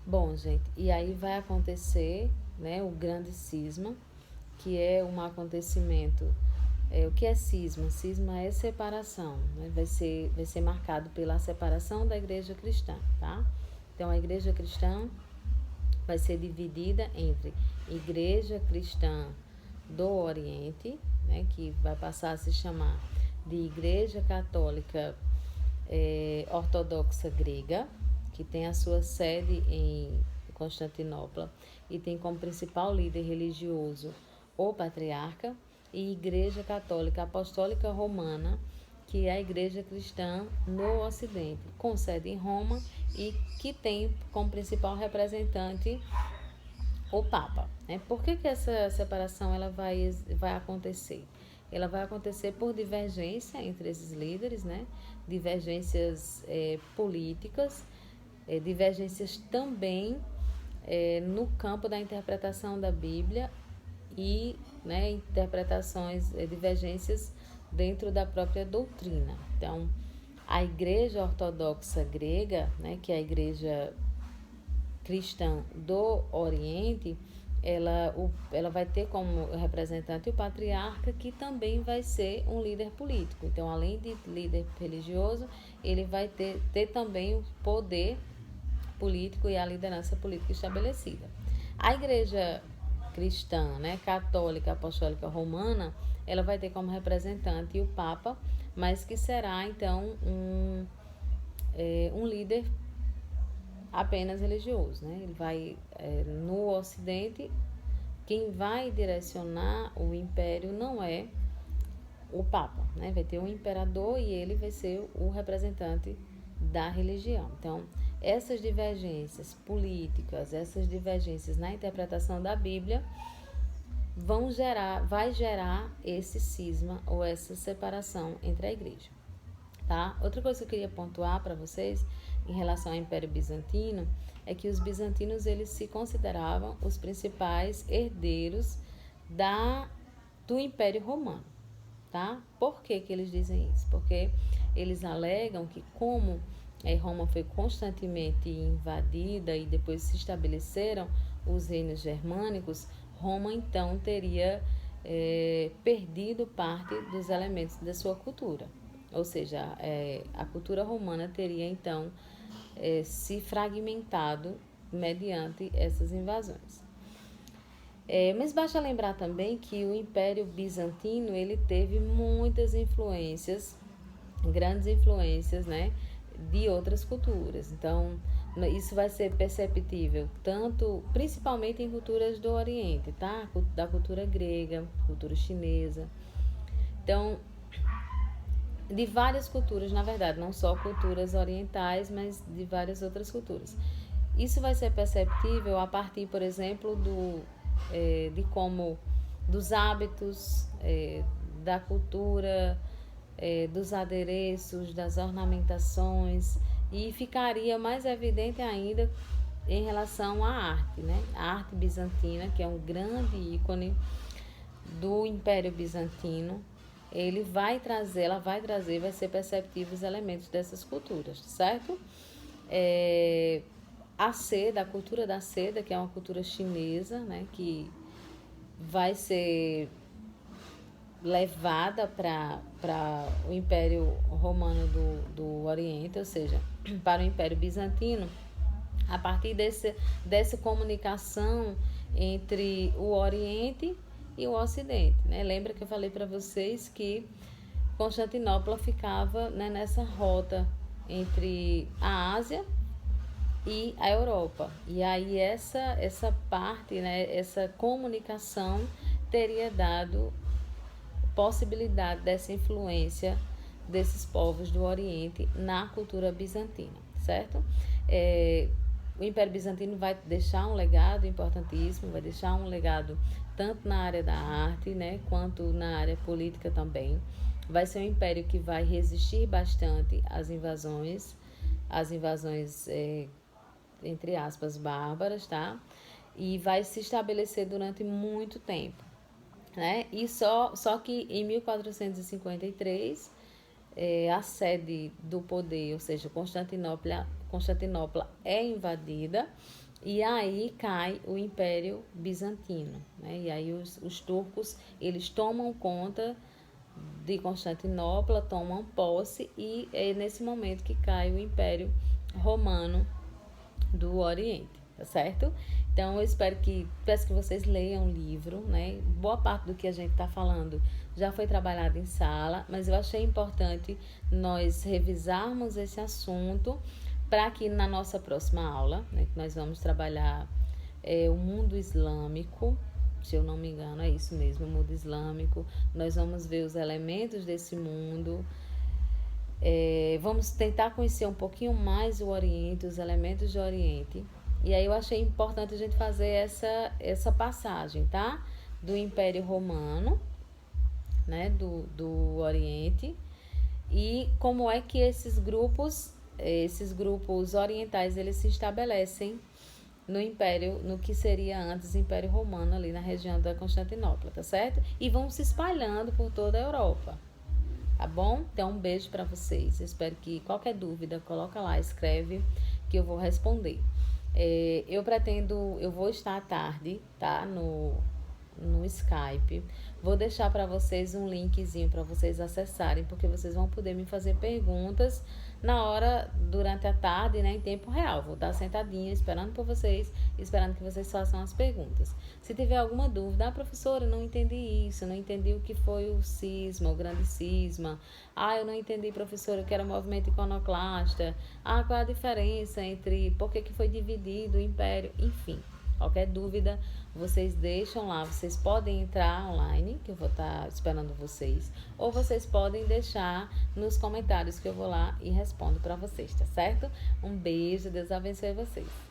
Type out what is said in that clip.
Bom, gente, e aí vai acontecer, né, o grande cisma, que é um acontecimento. O que é cisma? Cisma é separação, né? Vai ser marcado pela separação da igreja cristã, tá? Então, a igreja cristã vai ser dividida entre igreja cristã do Oriente, né, que vai passar a se chamar de Igreja Católica Ortodoxa Grega, que tem a sua sede em Constantinopla e tem como principal líder religioso o patriarca, e Igreja Católica Apostólica Romana, que é a igreja cristã no Ocidente, com sede em Roma e que tem como principal representante o Papa. Né? Por que essa separação ela vai acontecer? Ela vai acontecer por divergência entre esses líderes, né? Divergências políticas, divergências também no campo da interpretação da Bíblia e, né, interpretações, divergências dentro da própria doutrina. Então, a Igreja Ortodoxa Grega, né, que é a igreja cristã do Oriente, ela vai ter como representante o patriarca, que também vai ser um líder político. Então, além de líder religioso, ele vai ter também o poder político e a liderança política estabelecida. A igreja cristã, né, católica, apostólica romana, ela vai ter como representante o Papa, mas que será então um líder apenas religioso, né? Ele vai no Ocidente, quem vai direcionar o império não é o Papa, né? Vai ter um imperador e ele vai ser o representante da religião. Então, essas divergências políticas, essas divergências na interpretação da Bíblia vai gerar esse cisma ou essa separação entre a igreja. Tá? Outra coisa que eu queria pontuar para vocês em relação ao Império Bizantino é que os bizantinos eles se consideravam os principais herdeiros do Império Romano. Tá? Por que eles dizem isso? Porque eles alegam que como Roma foi constantemente invadida e depois se estabeleceram os reinos germânicos, Roma então teria perdido parte dos elementos da sua cultura. Ou seja, a cultura romana teria então se fragmentado mediante essas invasões. Mas basta lembrar também que o Império Bizantino ele teve muitas influências, grandes influências, né, de outras culturas. Então, isso vai ser perceptível principalmente em culturas do Oriente, tá? Da cultura grega, cultura chinesa. Então, de várias culturas, na verdade, não só culturas orientais, mas de várias outras culturas. Isso vai ser perceptível a partir, por exemplo, dos hábitos, da cultura, dos adereços, das ornamentações, e ficaria mais evidente ainda em relação à arte, né? A arte bizantina, que é um grande ícone do Império Bizantino, vai ser perceptível os elementos dessas culturas, certo? A cultura da seda, que é uma cultura chinesa, né, que vai ser levada para o Império Romano do Oriente, ou seja, para o Império Bizantino, a partir dessa comunicação entre o Oriente e o Ocidente. Né? Lembra que eu falei para vocês que Constantinopla ficava, né, nessa rota entre a Ásia e a Europa. E aí essa parte, né, essa comunicação teria dado possibilidade dessa influência desses povos do Oriente na cultura bizantina, certo? O Império Bizantino vai deixar um legado importantíssimo, vai deixar um legado tanto na área da arte, né, quanto na área política também. Vai ser um império que vai resistir bastante às invasões, entre aspas, bárbaras, tá? E vai se estabelecer durante muito tempo, né? E só que em 1453 a sede do poder, ou seja, Constantinopla é invadida E aí cai o Império Bizantino, né? E aí os turcos, eles tomam conta de Constantinopla, tomam posse e é nesse momento que cai o Império Romano do Oriente, tá certo? Então eu peço que vocês leiam o livro, né? Boa parte do que a gente está falando já foi trabalhado em sala, mas eu achei importante nós revisarmos esse assunto para que na nossa próxima aula, né, que nós vamos trabalhar o mundo islâmico, se eu não me engano, é isso mesmo, o mundo islâmico. Nós vamos ver os elementos desse mundo. Vamos tentar conhecer um pouquinho mais o Oriente, os elementos do Oriente. E aí eu achei importante a gente fazer essa passagem, tá? Do Império Romano, né? Do Oriente. E como é que esses grupos orientais, eles se estabelecem no Império, no que seria antes o Império Romano, ali na região da Constantinopla, tá certo? E vão se espalhando por toda a Europa, tá bom? Então, um beijo para vocês. Espero que qualquer dúvida, coloca lá, escreve, que eu vou responder. Eu vou estar à tarde, tá? No Skype. Vou deixar para vocês um linkzinho para vocês acessarem, porque vocês vão poder me fazer perguntas na hora, durante a tarde, né, em tempo real. Vou estar sentadinha, esperando por vocês, esperando que vocês façam as perguntas. Se tiver alguma dúvida, professora, não entendi isso, não entendi o que foi o cisma, o grande cisma. Eu não entendi, professora, o que era o movimento iconoclasta. Qual é a diferença entre por que foi dividido o império, enfim. Qualquer dúvida, vocês deixam lá. Vocês podem entrar online, que eu vou estar esperando vocês. Ou vocês podem deixar nos comentários, que eu vou lá e respondo para vocês, tá certo? Um beijo, Deus abençoe vocês.